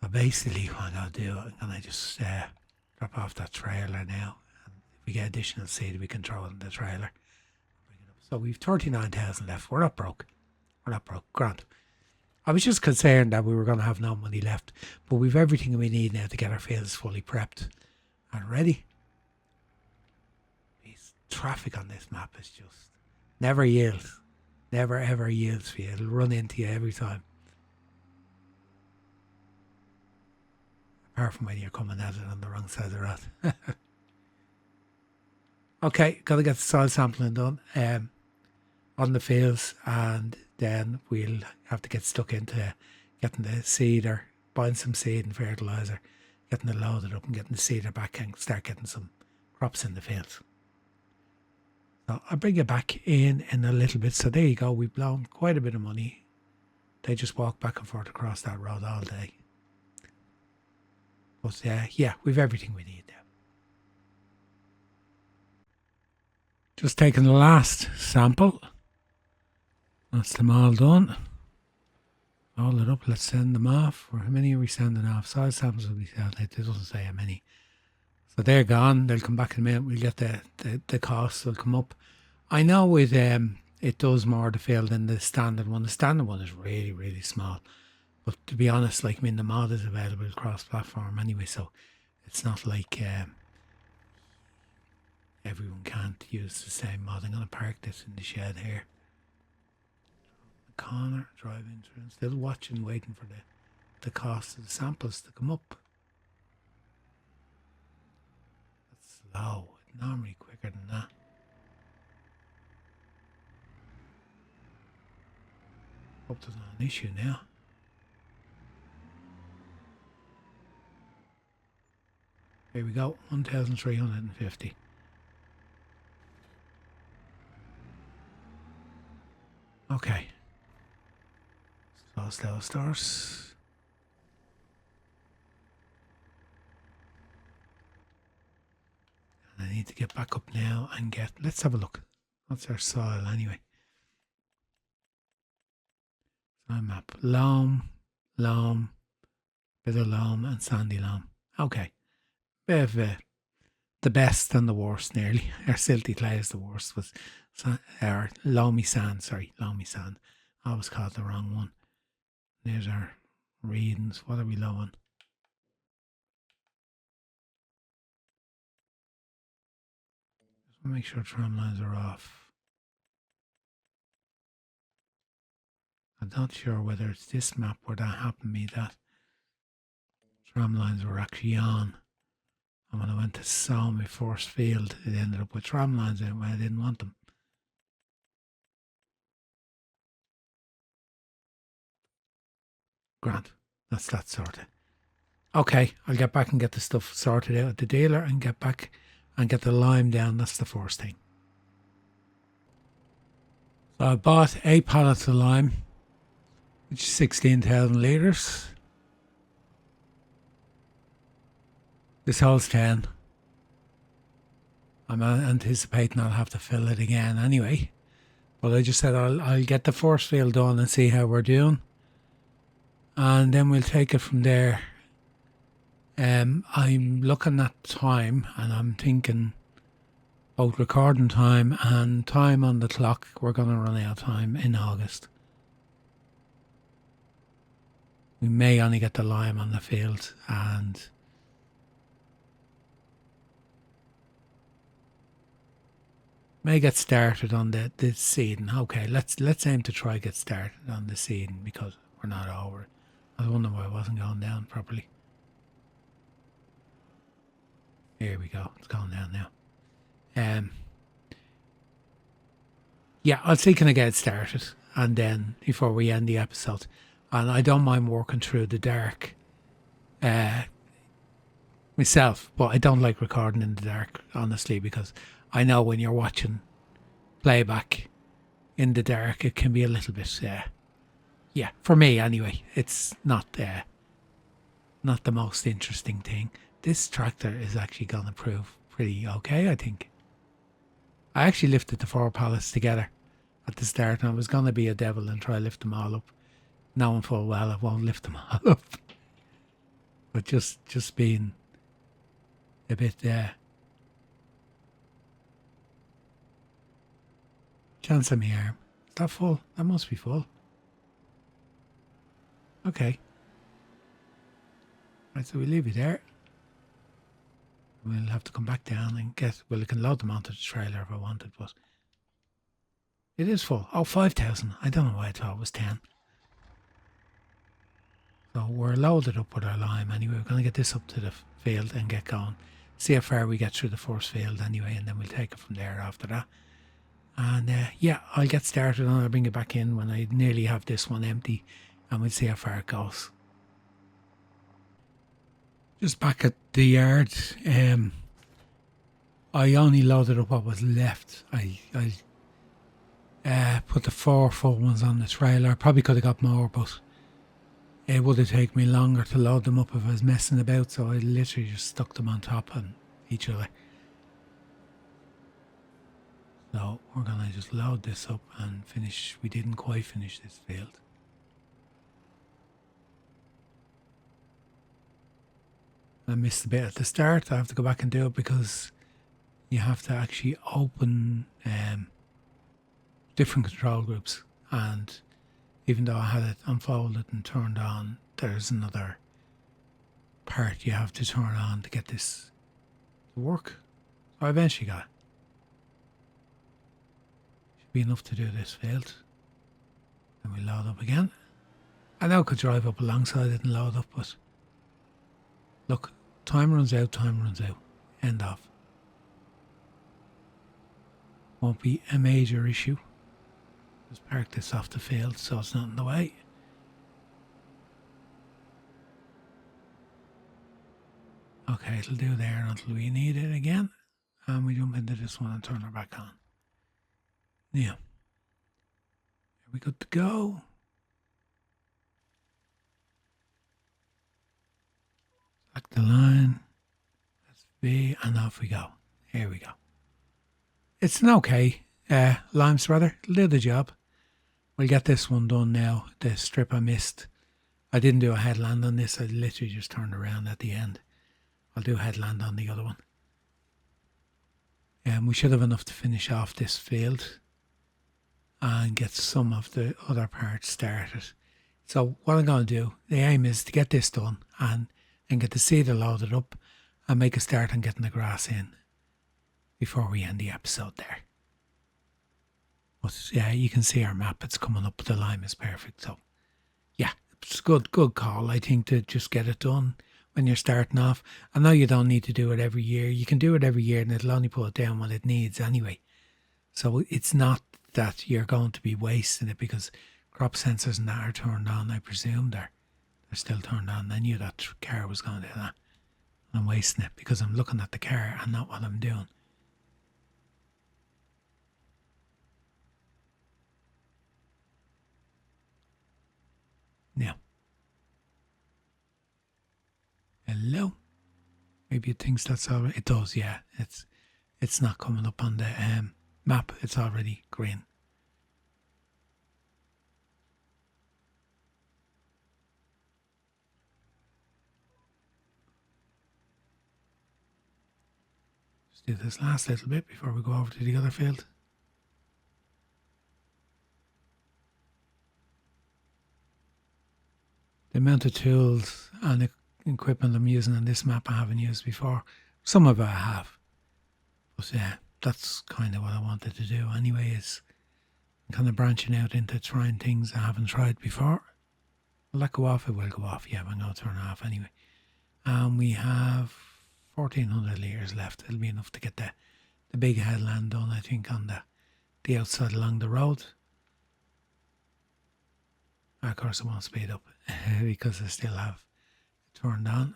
So basically what I'm gonna do, I'm gonna just drop off that trailer now. And if we get additional seed we can throw it in the trailer. So we've 39,000 left. We're not broke. We're not broke. Grant. I was just concerned that we were going to have no money left, but we've everything we need now to get our fields fully prepped and ready. This traffic on this map is just never yields. Never ever yields for you. It'll run into you every time. Apart from when you're coming at it on the wrong side of the road. Okay, got to get the soil sampling done on the fields, and then we'll have to get stuck into getting the seeder, buying some seed and fertiliser, getting it loaded up and getting the seeder back and start getting some crops in the fields. So I'll bring you back in a little bit. So there you go. We've blown quite a bit of money. They just walk back and forth across that road all day. But yeah, we've everything we need now. Just taking the last sample. That's them all done. All it up. Let's send them off. Or how many are we sending off? Size samples will be sent. It doesn't say how many. So they're gone. They'll come back in a minute. We'll get the costs will come up. I know it does more to fill than the standard one. The standard one is really, really small. But to be honest, like, I mean, the mod is available across platform anyway, so it's not like everyone can't use the same mod. I'm going to park this in the shed here. The corner, drive entrance. Still watching, waiting for the cost of the samples to come up. That's slow. It's normally quicker than that. Hope there's not an issue now. Here we go, 1,350. Okay. Slow starts. And I need to get back up now and get, let's have a look. What's our soil anyway? Soil map. Loam, bit of loam and sandy loam. Okay. Bit of the best and the worst nearly. Our silty clay is the worst. Was our loamy sand, loamy sand. I always called the wrong one. There's our readings. What are we low on? Just want to make sure tram lines are off. I'm not sure whether it's this map where that happened to me that tram lines were actually on. And when I went to sow my first field, it ended up with tram lines in it when I didn't want them. Grant. That's that sorted. Okay, I'll get back and get the stuff sorted out at the dealer and get back and get the lime down. That's the first thing. So I bought 8 pallets of lime, which is 16,000 litres. This holds 10. I'm anticipating I'll have to fill it again anyway. But I just said I'll get the first field done and see how we're doing. And then we'll take it from there. I'm looking at time and I'm thinking both recording time and time on the clock. We're going to run out of time in August. We may only get the lime on the field and may get started on the seeding. Okay, let's aim to try get started on the seeding because we're not over. I was wondering why it wasn't going down properly. Here we go. It's going down now. Yeah, I'll see can I get it started and then before we end the episode. And I don't mind working through the dark myself, but I don't like recording in the dark, honestly, because I know when you're watching playback in the dark, it can be a little bit, yeah, for me anyway, it's not the most interesting thing. This tractor is actually going to prove pretty okay, I think. I actually lifted the 4 pallets together at the start, and I was going to be a devil and try to lift them all up, knowing full well I won't lift them all up. But just being a bit chance of my arm. Is that full? That must be full. Okay. Right, so we leave it there. We'll have to come back down and get, well, I can load them onto the trailer if I wanted, but it is full. Oh, 5,000. I don't know why I thought it was 10. So we're loaded up with our lime anyway. We're going to get this up to the field and get going. See how far we get through the first field anyway, and then we'll take it from there after that. And yeah, I'll get started and I'll bring it back in when I nearly have this one empty, and we'll see how far it goes. Just back at the yard, I only loaded up what was left. I put the 4 full ones on the trailer. Probably could have got more, but it would have taken me longer to load them up if I was messing about, so I literally just stuck them on top on each other. So we're going to just load this up and finish. We didn't quite finish this field. I missed a bit at the start. I have to go back and do it because you have to actually open different control groups, and even though I had it unfolded and turned on, there's another part you have to turn on to get this to work. So I eventually got it. Should be enough to do this field. Then we load up again. I now could drive up alongside it and load up, but look, time runs out, end off. Won't be a major issue. Just park this off the field so it's not in the way. Okay, it'll do there until we need it again. And we jump into this one and turn her back on. Yeah. Are we good to go? Select the line. That's V, and off we go. Here we go. It's an okay lime spreader. It'll do the job. We'll get this one done now. The strip I missed. I didn't do a headland on this. I literally just turned around at the end. I'll do a headland on the other one. We should have enough to finish off this field and get some of the other parts started. So what I'm going to do, the aim is to get this done and get the seeder loaded up and make a start on getting the grass in before we end the episode there. But yeah, you can see our map, it's coming up, the lime is perfect. So yeah, it's good call, I think, to just get it done when you're starting off. I know you don't need to do it every year. You can do it every year and it'll only put it down when it needs anyway. So it's not that you're going to be wasting it, because crop sensors and that are turned on. I presume they're still turned on. I knew that car was going to do that. I'm wasting it because I'm looking at the car and not what I'm doing. Now, hello. Maybe it thinks that's already. It does, yeah. It's not coming up on the map. It's already green. Just do this last little bit before we go over to the other field. The amount of tools and equipment I'm using on this map I haven't used before. Some of it I have. But yeah, that's kind of what I wanted to do anyway, is kind of branching out into trying things I haven't tried before. Will that go off? It will go off. Yeah, I'm going to turn it off anyway. And we have 1,400 litres left. It'll be enough to get the big headland done, I think, on the outside along the road. Of course, I won't speed up because I still have it turned on.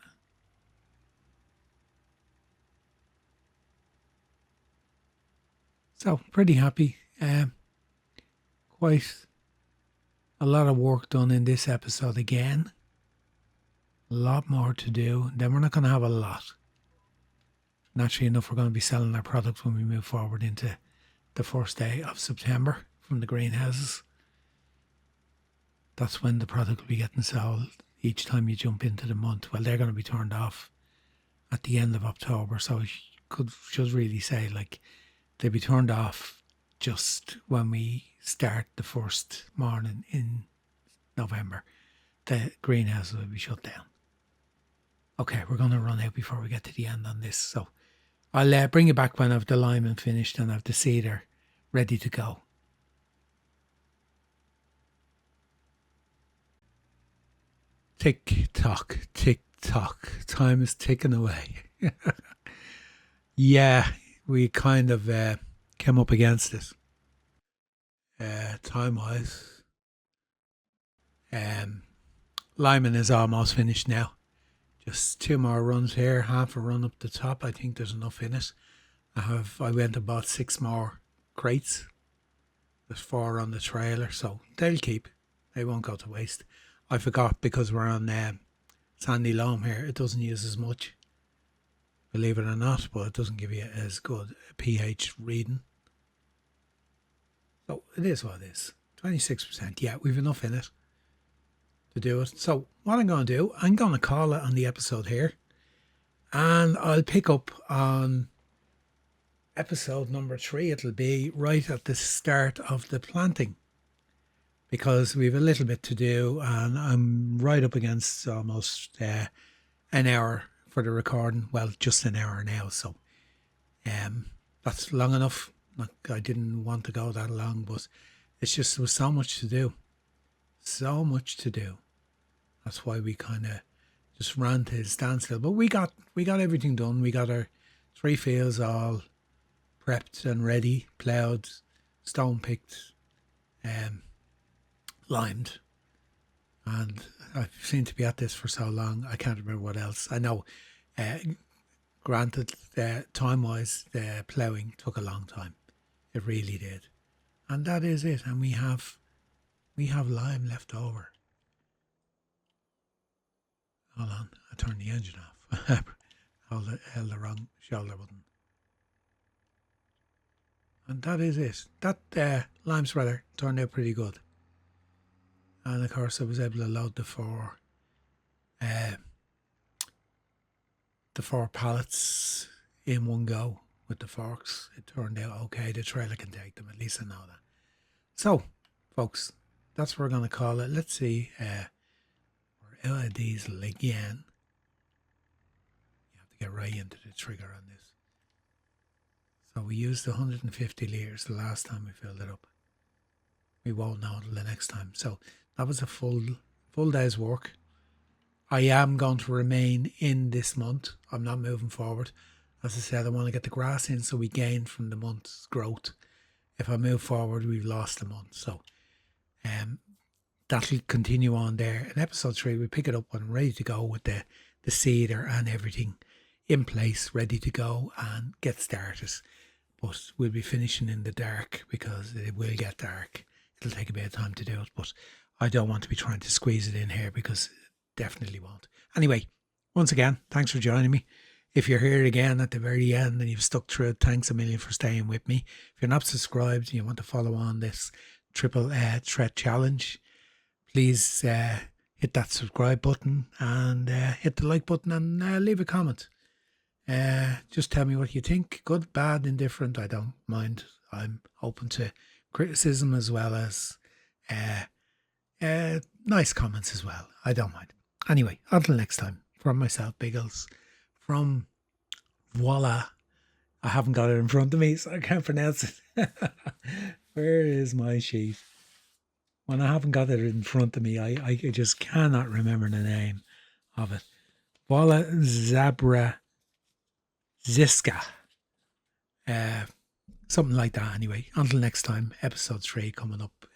So, pretty happy. Quite a lot of work done in this episode again. A lot more to do. Then we're not going to have a lot. Naturally enough, we're going to be selling our products when we move forward into the first day of September from the greenhouses. That's when the product will be getting sold each time you jump into the month. Well, they're going to be turned off at the end of October, so I should really say, like, they'll be turned off just when we start the first morning in November. The greenhouses will be shut down. Okay, we're going to run out before we get to the end on this, so I'll bring you back when I've the lime finished and I've the seeder ready to go. Tick tock, time is ticking away. Yeah, we kind of came up against it. Time wise, liming is almost finished now. Just 2 more runs here, half a run up the top. I think there's enough in it. I went and bought 6 more crates. There's 4 on the trailer, so they'll keep. They won't go to waste. I forgot, because we're on sandy loam here, it doesn't use as much, believe it or not, but it doesn't give you as good a pH reading. So it is what it is. 26%. Yeah, we've enough in it to do it. So what I'm going to do, I'm going to call it on the episode here, and I'll pick up on episode number 3. It'll be right at the start of the planting, because we have a little bit to do and I'm right up against almost an hour for the recording. Well, just an hour now, so that's long enough. I didn't want to go that long, but it's just, there was so much to do. So much to do. That's why we kind of just ran to a standstill. But we got everything done. We got our 3 fields all prepped and ready, ploughed, stone picked, limed. And I seem to be at this for so long, I can't remember what else. I know, uh, granted, time-wise, the ploughing took a long time. It really did. And that is it. And we have lime left over. Hold on, I turned the engine off. held the wrong shoulder button. And that is it. That lime spreader turned out pretty good. And of course I was able to load the four pallets in one go with the forks. It turned out okay. The trailer can take them, at least I know that. So, folks, that's what we're going to call it. Let's see. We're out of diesel again. You have to get right into the trigger on this. So we used 150 litres the last time we filled it up. We won't know until the next time. So that was a full day's work. I am going to remain in this month. I'm not moving forward. As I said, I want to get the grass in so we gain from the month's growth. If I move forward, we've lost a month. So that'll continue on there. In episode 3, we pick it up when I'm ready to go with the seeder and everything in place, ready to go and get started. But we'll be finishing in the dark because it will get dark. It'll take a bit of time to do it, but I don't want to be trying to squeeze it in here because it definitely won't. Anyway, once again, thanks for joining me. If you're here again at the very end and you've stuck through it, thanks a million for staying with me. If you're not subscribed and you want to follow on this triple threat challenge, please hit that subscribe button and hit the like button and leave a comment. Just tell me what you think. Good, bad, indifferent. I don't mind. I'm open to criticism as well as nice comments as well. I don't mind. Anyway, until next time, from myself, Biggles, from Wola. I haven't got it in front of me, so I can't pronounce it. Where is my sheet? When I haven't got it in front of me, I just cannot remember the name of it. Wola Zabierzowska. Something like that anyway. Until next time, episode 3 coming up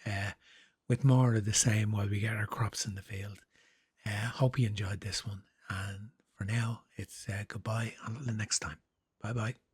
with more of the same while we get our crops in the field. Hope you enjoyed this one. And for now, it's goodbye until the next time. Bye-bye.